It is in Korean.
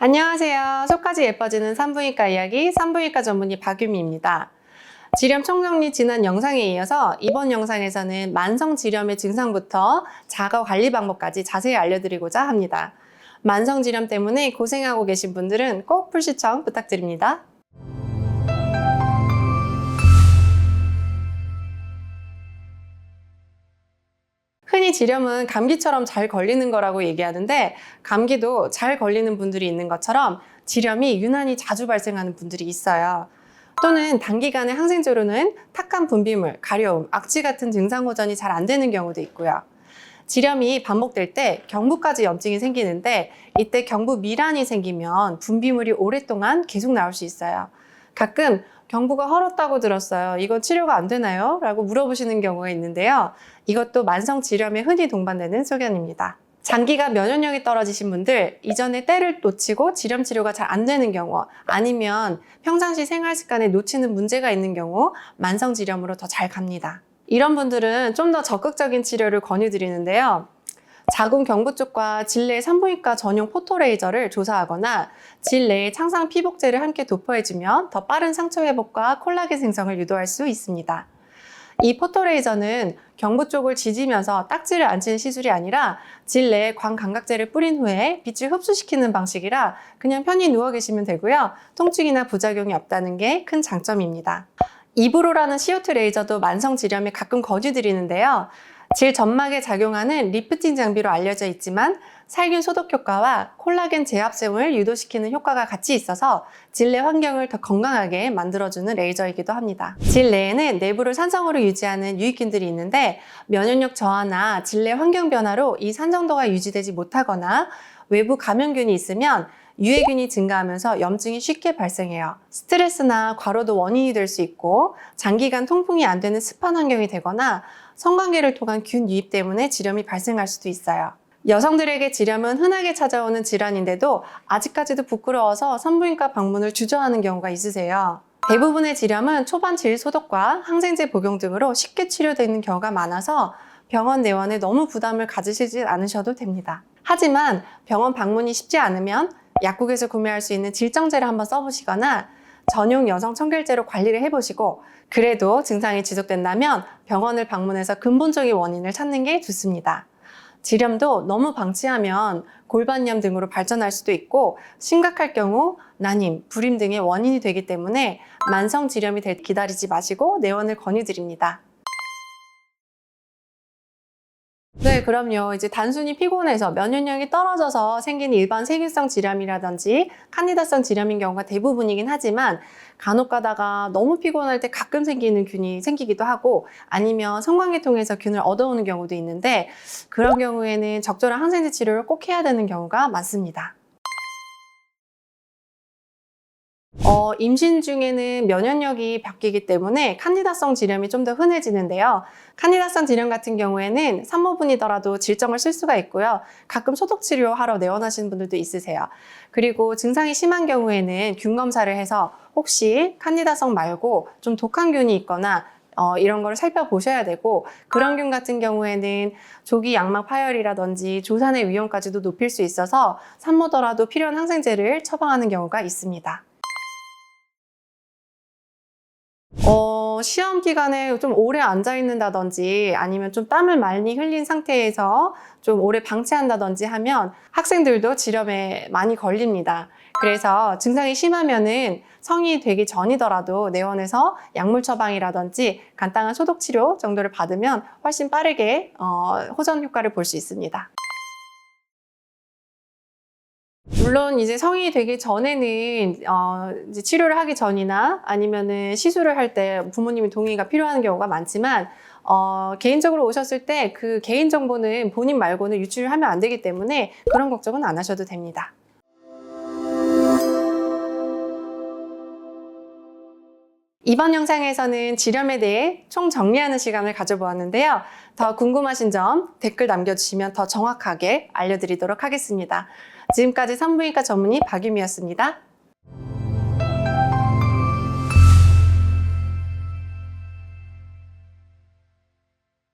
안녕하세요. 속까지 예뻐지는 산부인과 이야기 산부인과 전문의 박유미입니다. 지렴 총정리 지난 영상에 이어서 이번 영상에서는 만성 지렴의 증상부터 자가 관리 방법까지 자세히 알려드리고자 합니다. 만성 지렴 때문에 고생하고 계신 분들은 꼭 풀시청 부탁드립니다. 흔히 지렴은 감기처럼 잘 걸리는 거라고 얘기하는데 감기도 잘 걸리는 분들이 있는 것처럼 지렴이 유난히 자주 발생하는 분들이 있어요. 또는 단기간에 항생제로는 탁한 분비물, 가려움, 악취 같은 증상 호전이 잘 안 되는 경우도 있고요. 지렴이 반복될 때 경부까지 염증이 생기는데 이때 경부 미란이 생기면 분비물이 오랫동안 계속 나올 수 있어요. 가끔 경부가 헐었다고 들었어요. 이건 치료가 안 되나요? 라고 물어보시는 경우가 있는데요. 이것도 만성 지렴에 흔히 동반되는 소견입니다. 장기간 면역력이 떨어지신 분들, 이전에 때를 놓치고 지렴 치료가 잘 안 되는 경우, 아니면 평상시 생활 습관에 놓치는 문제가 있는 경우 만성 지렴으로 더 잘 갑니다. 이런 분들은 좀 더 적극적인 치료를 권유드리는데요. 자궁 경부 쪽과 질내 산부인과 전용 포토레이저를 조사하거나 질내에 창상 피복제를 함께 도포해주면 더 빠른 상처 회복과 콜라겐 생성을 유도할 수 있습니다. 이 포토레이저는 경부 쪽을 지지면서 딱지를 안 치는 시술이 아니라 질내에 광감각제를 뿌린 후에 빛을 흡수시키는 방식이라 그냥 편히 누워 계시면 되고요. 통증이나 부작용이 없다는 게 큰 장점입니다. 이브로라는 CO2 레이저도 만성 지렴에 가끔 권유드리는데요. 질 점막에 작용하는 리프팅 장비로 알려져 있지만 살균 소독 효과와 콜라겐 재합성을 유도시키는 효과가 같이 있어서 질내 환경을 더 건강하게 만들어주는 레이저이기도 합니다. 질내에는 내부를 산성으로 유지하는 유익균들이 있는데 면역력 저하나 질내 환경 변화로 이 산성도가 유지되지 못하거나 외부 감염균이 있으면 유해균이 증가하면서 염증이 쉽게 발생해요. 스트레스나 과로도 원인이 될 수 있고 장기간 통풍이 안 되는 습한 환경이 되거나 성관계를 통한 균 유입 때문에 지렴이 발생할 수도 있어요. 여성들에게 지렴은 흔하게 찾아오는 질환인데도 아직까지도 부끄러워서 산부인과 방문을 주저하는 경우가 있으세요. 대부분의 지렴은 초반 질 소독과 항생제 복용 등으로 쉽게 치료되는 경우가 많아서 병원 내원에 너무 부담을 가지시지 않으셔도 됩니다. 하지만 병원 방문이 쉽지 않으면 약국에서 구매할 수 있는 질정제를 한번 써보시거나 전용 여성 청결제로 관리를 해보시고 그래도 증상이 지속된다면 병원을 방문해서 근본적인 원인을 찾는 게 좋습니다. 지렴도 너무 방치하면 골반염 등으로 발전할 수도 있고 심각할 경우 난임, 불임 등의 원인이 되기 때문에 만성 지렴이 될 때 기다리지 마시고 내원을 권유드립니다. 네, 그럼요. 이제 단순히 피곤해서 면역력이 떨어져서 생긴 일반 세균성 지렴이라든지 칸디다성 지렴인 경우가 대부분이긴 하지만 간혹 가다가 너무 피곤할 때 가끔 생기는 균이 생기기도 하고 아니면 성관계 통해서 균을 얻어오는 경우도 있는데 그런 경우에는 적절한 항생제 치료를 꼭 해야 되는 경우가 많습니다. 임신 중에는 면역력이 바뀌기 때문에 칸디다성 지렴이 좀 더 흔해지는데요. 칸디다성 지렴 같은 경우에는 산모분이더라도 질정을 쓸 수가 있고요. 가끔 소독 치료하러 내원하시는 분들도 있으세요. 그리고 증상이 심한 경우에는 균 검사를 해서 혹시 칸디다성 말고 좀 독한 균이 있거나 이런 거를 살펴보셔야 되고 그런 균 같은 경우에는 조기 양막 파열이라든지 조산의 위험까지도 높일 수 있어서 산모더라도 필요한 항생제를 처방하는 경우가 있습니다. 시험 기간에 좀 오래 앉아 있는다든지 아니면 좀 땀을 많이 흘린 상태에서 좀 오래 방치한다든지 하면 학생들도 지렴에 많이 걸립니다. 그래서 증상이 심하면은 성인이 되기 전이더라도 내원해서 약물 처방이라든지 간단한 소독 치료 정도를 받으면 훨씬 빠르게 호전 효과를 볼 수 있습니다. 물론 이제 성인이 되기 전에는 이제 치료를 하기 전이나 아니면은 시술을 할 때 부모님의 동의가 필요한 경우가 많지만 개인적으로 오셨을 때 그 개인 정보는 본인 말고는 유출을 하면 안 되기 때문에 그런 걱정은 안 하셔도 됩니다. 이번 영상에서는 지렴에 대해 총 정리하는 시간을 가져보았는데요. 더 궁금하신 점 댓글 남겨주시면 더 정확하게 알려드리도록 하겠습니다. 지금까지 산부인과 전문의 박유미였습니다.